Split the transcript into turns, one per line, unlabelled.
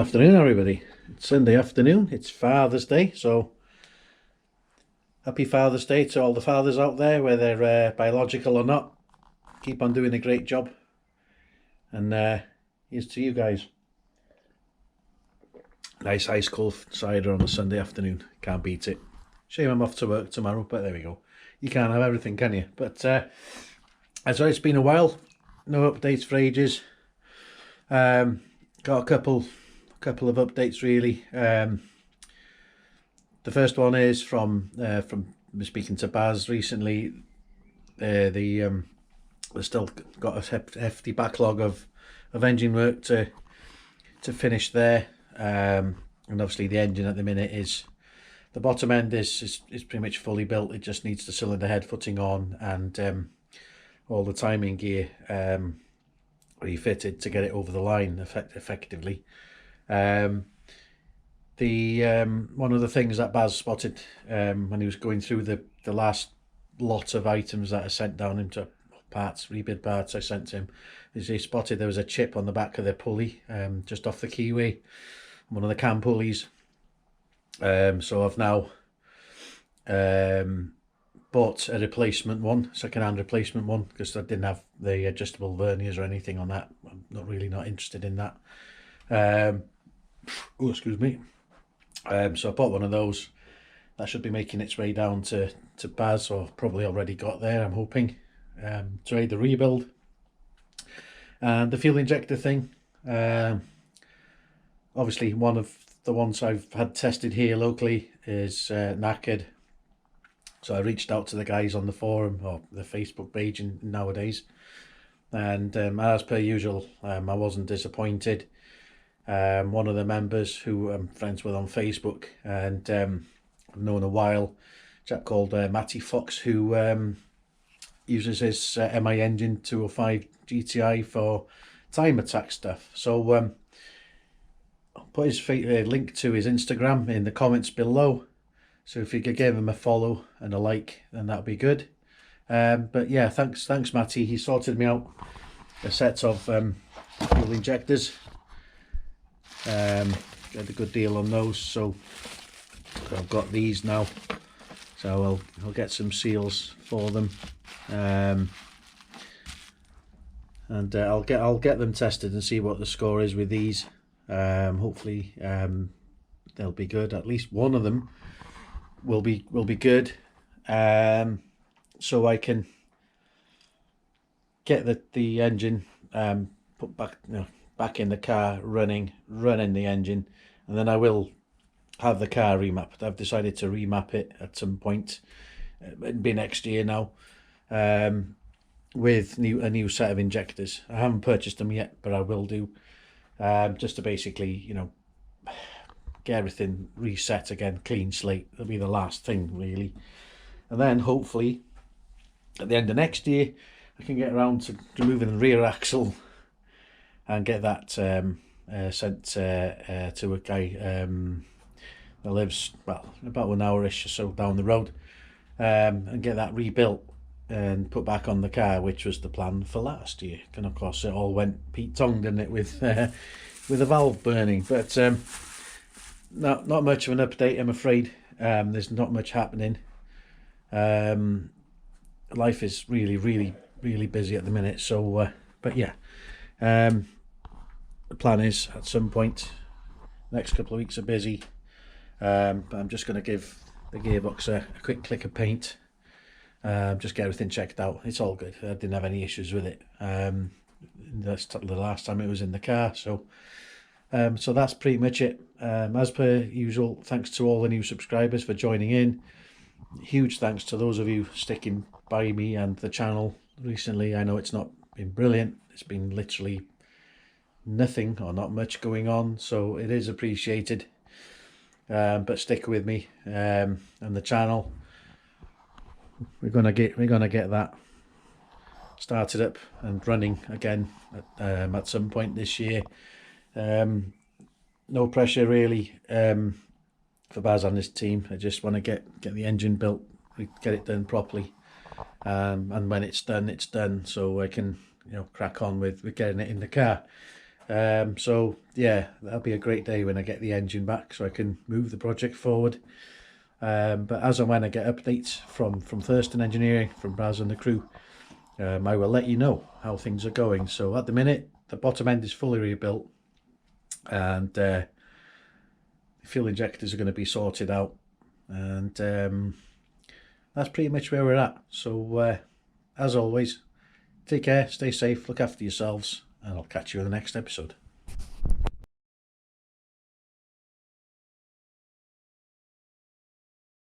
Afternoon, everybody. It's Sunday afternoon. It's Father's Day, so happy Father's Day to all the fathers out there, whether biological or not. Keep on doing a great job. And here's to you guys. Nice ice cold cider on a Sunday afternoon. Can't beat it. Shame I'm off to work tomorrow, but there we go. You can't have everything, can you? But as well, it's been a while. No updates for ages. Got a couple of updates really. The first one is from speaking to Baz recently. They've still got a hefty backlog of engine work to finish there, and obviously the engine at the minute is the bottom end is pretty much fully built. It just needs the cylinder head footing on and all the timing gear refitted to get it over the line effectively. One of the things that Baz spotted when he was going through the last lot of items that I sent down into rebid parts I sent to him, is he spotted there was a chip on the back of the pulley just off the keyway, one of the cam pulleys. So I've now bought a replacement one, second-hand replacement one, because I didn't have the adjustable verniers or anything on that. I'm not interested in that. Oh, excuse me. So I bought one of those. That should be making its way down to Baz, or probably already got there, I'm hoping, to aid the rebuild. And the fuel injector thing, obviously one of the ones I've had tested here locally is knackered. So I reached out to the guys on the forum or the Facebook page nowadays, and as per usual, I wasn't disappointed. One of the members who I'm friends with on Facebook and I've known a while, a chap called Matty Fox, who uses his MI engine 205 GTI for time attack stuff. So I'll put his link to his Instagram in the comments below. So if you could give him a follow and a like, then that'd be good. But yeah, thanks Matty. He sorted me out a set of fuel injectors. Got a good deal on those, so I've got these now. So I'll get some seals for them, and I'll get them tested and see what the score is with these. Hopefully they'll be good. At least one of them will be good, so I can get the engine put back in the car, running the engine, and then I will have the car remapped. I've decided to remap it at some point. It'll be next year now, with a new set of injectors. I haven't purchased them yet, but I will do, just to basically, get everything reset again, clean slate. That'll be the last thing really, and then hopefully at the end of next year I can get around to removing the rear axle and get that sent to a guy that lives, well, about an hour-ish or so down the road, and get that rebuilt and put back on the car, which was the plan for last year. And of course it all went Pete-tong, didn't it, with the valve burning. But not much of an update, I'm afraid. There's not much happening. Life is really busy at the minute, so but yeah, the plan is at some point, next couple of weeks are busy. But I'm just going to give the gearbox a quick click of paint, just get everything checked out. It's all good. I didn't have any issues with it that's the last time it was in the car. So so that's pretty much it. As per usual, thanks to all the new subscribers for joining in. Huge thanks to those of you sticking by me and the channel recently. I know it's not been brilliant. It's been literally nothing or not much going on, so it is appreciated. But stick with me and the channel. We're gonna get that started up and running again at some point this year. No pressure really for Baz and his team. I just want to get the engine built, get it done properly, and when it's done, so I can crack on with getting it in the car. So yeah, that'll be a great day when I get the engine back, so I can move the project forward. But as and when I get updates from Thurston Engineering, from Braz and the crew, I will let you know how things are going. So at the minute, the bottom end is fully rebuilt, and the fuel injectors are going to be sorted out, and that's pretty much where we're at. So as always, take care, stay safe, look after yourselves, and I'll catch you in the next episode.